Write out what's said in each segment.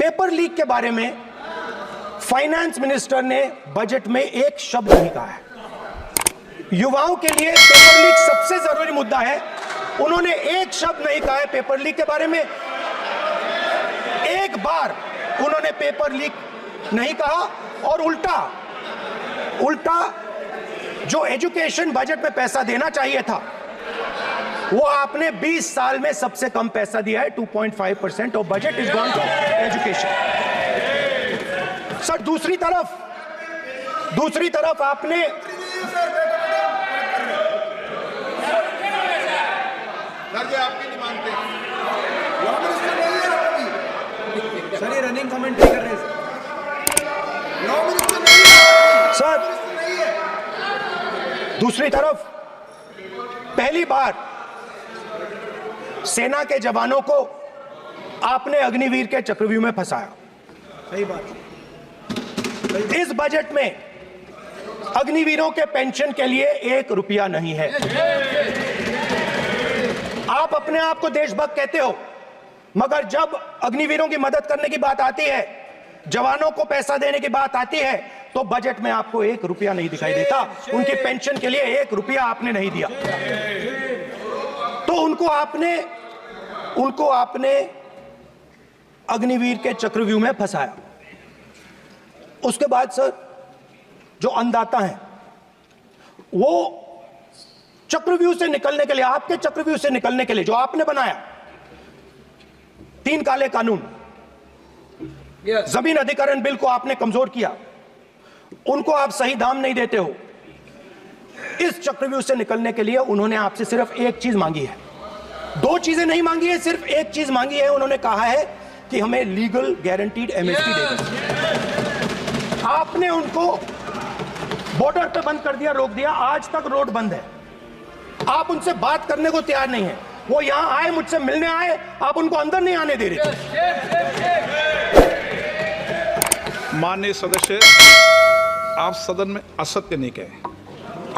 Paper leak के बारे में फाइनेंस मिनिस्टर ने बजट में एक शब्द नहीं कहा है। युवाओं के लिए पेपर लीक सबसे जरूरी मुद्दा है, उन्होंने एक शब्द नहीं कहा है पेपर लीक के बारे में। एक बार उन्होंने पेपर लीक नहीं कहा और उल्टा जो एजुकेशन बजट में पैसा देना चाहिए था वो आपने 20 साल में सबसे कम पैसा दिया है। 2.5% of budget is gone to education. Sir दूसरी तरफ आपने आपकी नहीं मानते सर, ये रनिंग कमेंट्री कर रहे हैं सर। दूसरी तरफ पहली बार सेना के जवानों को आपने अग्निवीर के चक्रव्यूह में फंसाया। सही बात। इस बजट में अग्निवीरों के पेंशन के लिए 1 रुपया नहीं है। आप अपने आप को देशभक्त कहते हो, मगर जब अग्निवीरों की मदद करने की बात आती है, जवानों को पैसा देने की बात आती है, तो बजट में आपको 1 रुपया नहीं दिखाई देता। उनकी पेंशन के लिए 1 रुपया आपने नहीं दिया, तो उनको आपने अग्निवीर के चक्रव्यूह में फंसाया। उसके बाद सर जो अन्नदाता हैं वो चक्रव्यूह से निकलने के लिए, आपके चक्रव्यूह से निकलने के लिए जो आपने बनाया 3 काले कानून, जमीन अधिग्रहण बिल को आपने कमजोर किया, उनको आप सही दाम नहीं देते हो। इस चक्रव्यूह से निकलने के लिए उन्होंने आपसे सिर्फ एक चीज मांगी है, 2 चीजें नहीं मांगी है, सिर्फ एक चीज मांगी है। उन्होंने कहा है कि हमें लीगल गारंटीड एमएसपी दे दें। आपने उनको बॉर्डर पे बंद कर दिया, रोक दिया, आज तक रोड बंद है। आप उनसे बात करने को तैयार नहीं है। वो यहां आए, मुझसे मिलने आए, आप उनको अंदर नहीं आने दे रहे थे। माननीय सदस्य, आप सदन में असत्य नहीं कहे।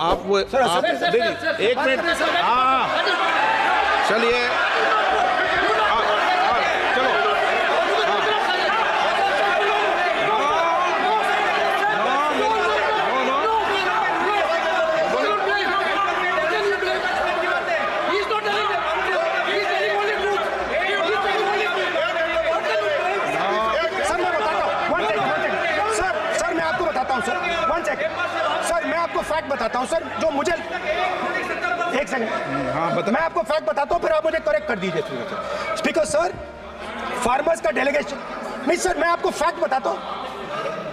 आप वो सर, आप देखिए, 1 मिनट। हाँ चलिए, चलो। सर मैं आपको फैक्ट बताता हूं सर, जो मुझे एक सेकंड, हाँ बता। मैं आपको फैक्ट बताता हूं, फिर आप मुझे करेक्ट कर दीजिए। स्पीकर सर, फार्मर्स का डेलीगेशन नहीं सर, मैं आपको फैक्ट बताता हूं।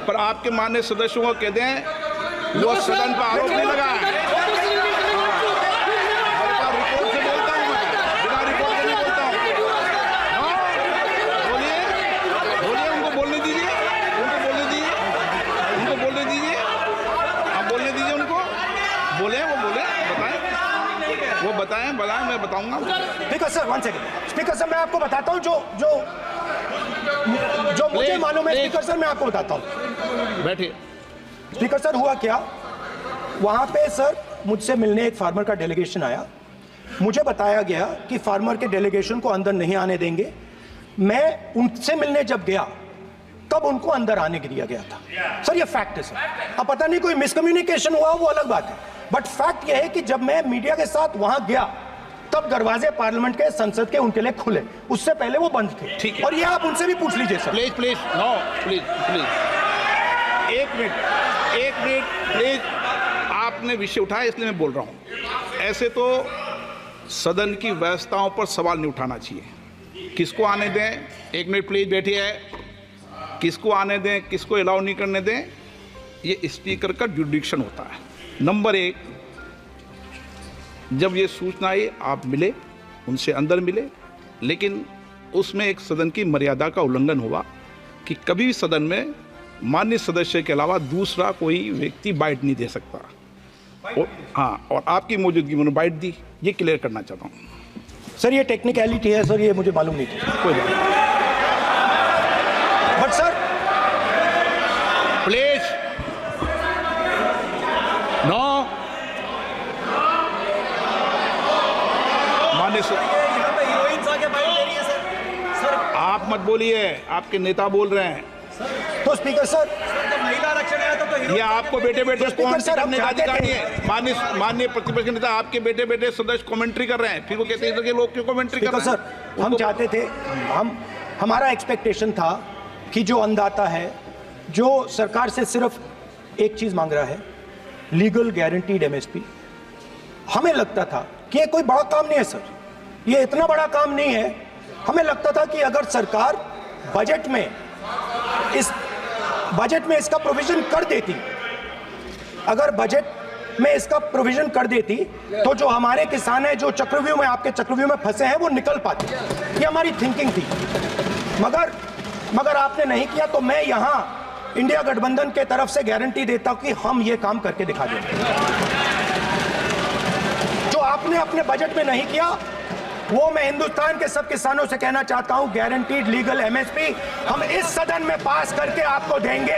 पर आपके माननीय सदस्यों को कह दें वो सदन पर आरोप नहीं लगा है। रिपोर्ट से बोलता हूं मैं, बिना रिपोर्ट के नहीं बोलता हूं। बोलिए, उनको बोलने दीजिए, आप बोलने दीजिए उनको। बोले, वो बताएं, मैं बताऊंगा। Speaker sir 1 second. Speaker sir मैं आपको बताता हूं जो मुझे मालूम है। स्पीकर सर मैं आपको बताता हूं। बैठिए। स्पीकर सर हुआ क्या, वहां पे सर मुझसे मिलने एक फार्मर का डेलीगेशन आया। मुझे बताया गया कि फार्मर के डेलीगेशन को अंदर नहीं आने देंगे। मैं उनसे मिलने जब गया तब उनको अंदर आने के दिया गया था। सर ये फैक्ट है सर। अब पता नहीं कोई मिसकम्युनिकेशन हुआ, वो अलग बात है, बट फैक्ट यह है कि जब मैं मीडिया के साथ वहां गया तब दरवाजे पार्लियामेंट के, संसद के उनके लिए खुले, उससे पहले वो बंद थे। ठीक है। और ये आप उनसे भी पूछ लीजिए sir. Please, no, please. 1 minute please. आपने विषय उठाया इसलिए मैं बोल रहा हूं। ऐसे तो सदन की व्यवस्थाओं पर सवाल नहीं उठाना चाहिए। किसको आने दें, 1 मिनट प्लीज बैठिए। किसको आने दें, किसको अलाउ नहीं करने दें, ये स्पीकर का जुडिक्शन होता है। नंबर 1, जब ये सूचना आई आप मिले, उनसे अंदर मिले, लेकिन उसमें एक सदन की मर्यादा का उल्लंघन हुआ कि कभी भी सदन में माननीय सदस्य के अलावा दूसरा कोई व्यक्ति बाइट नहीं दे सकता। और आपकी मौजूदगी में बाइट दी, ये क्लियर करना चाहता हूँ। सर ये टेक्निकलिटी है सर, ये मुझे मालूम नहीं थी। कोई बात नहीं। But sir please, no. माननीय यहाँ पे हीरोइंस आके बाइट दे रही है सर। आप मत बोलिए। बोलिए, आपके नेता बोल रहे हैं। तो स्पीकर सर, जब महिला आरक्षण आया था तो हीरो ये आपको बेटे बेटे स्पीकर कमेंट्री सर, हम करने का चाहते अधिकार थे- नहीं है। माननीय प्रतिपक्ष के नेता, आपके बेटे बेटे सदस्य कमेंट्री कर रहे हैं, फिर वो कहते हैं कि लोग क्यों कमेंट्री कर स्पीकर रहे हैं। सर, हम चाहते थे, हमारा एक्सपेक्टेशन था कि जो अन्नदाता है, जो सरकार से सिर्फ एक चीज मांग रहा है, लीगल गारंटीड एमएसपी, हमें लगता था कि ये कोई बड़ा काम नहीं है सर, ये इतना बड़ा काम नहीं है। हमें लगता था कि अगर सरकार बजट में इसका प्रोविजन कर देती, अगर बजट में इसका प्रोविजन कर देती, तो जो हमारे किसान हैं, जो चक्रव्यूह में, आपके चक्रव्यूह में फंसे हैं, वो निकल पाते। ये हमारी थिंकिंग थी, मगर आपने नहीं किया। तो मैं यहां इंडिया गठबंधन के तरफ से गारंटी देता हूं कि हम ये काम करके दिखा देंगे। जो आपने अपने बजट में नहीं किया, वो मैं हिंदुस्तान के सब किसानों से कहना चाहता हूं, गारंटीड लीगल एमएसपी हम इस सदन में पास करके आपको देंगे।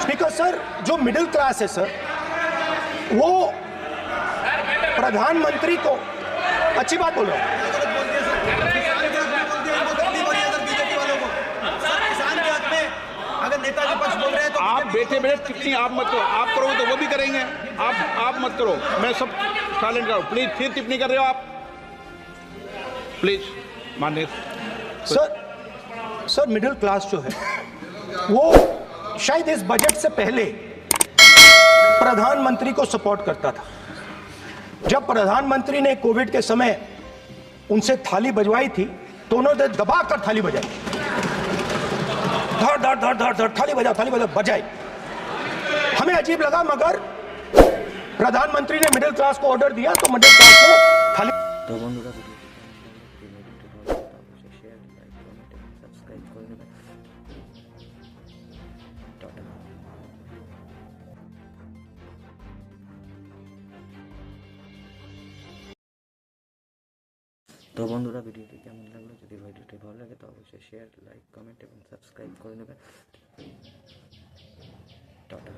स्पीकर सर, जो मिडिल क्लास है सर, वो प्रधानमंत्री को अच्छी बात बोलो, अगर नेताजी पक्ष बोल रहे हैं तो आप बेटे बेटे टिप्पणी आप मत करो, आप करोगे तो वो भी करेंगे। आप मत करो, मैं सब साइलेंट करो प्लीज। फिर टिप्पणी कर रहे हो आप, प्लीज माननीय सर मिडिल क्लास जो है, वो शायद इस बजट से पहले प्रधानमंत्री को सपोर्ट करता था। जब प्रधानमंत्री ने कोविड के समय उनसे थाली बजवाई थी, तो उन्होंने दबाकर थाली बजाई, धड़ धड़ धड़ धड़ धड़, थाली बजाओ बजाई। हमें अजीब लगा, मगर प्रधानमंत्री ने मिडिल क्लास को ऑर्डर दिया, तो मिडिल क्लास ने थाली। तो बंधुरा ভিডিওটি ভালো লাগলে অবশ্যই শেয়ার লাইক কমেন্ট এবং সাবস্ক্রাইব করে নেবেন। টাটা। তো বন্ধুরা ভিডিওটি কেমন লাগলো, যদি ভিডিওটি ভালো লাগে তো অবশ্যই শেয়ার লাইক কমেন্ট এবং সাবস্ক্রাইব করে নেবেন। টাটা।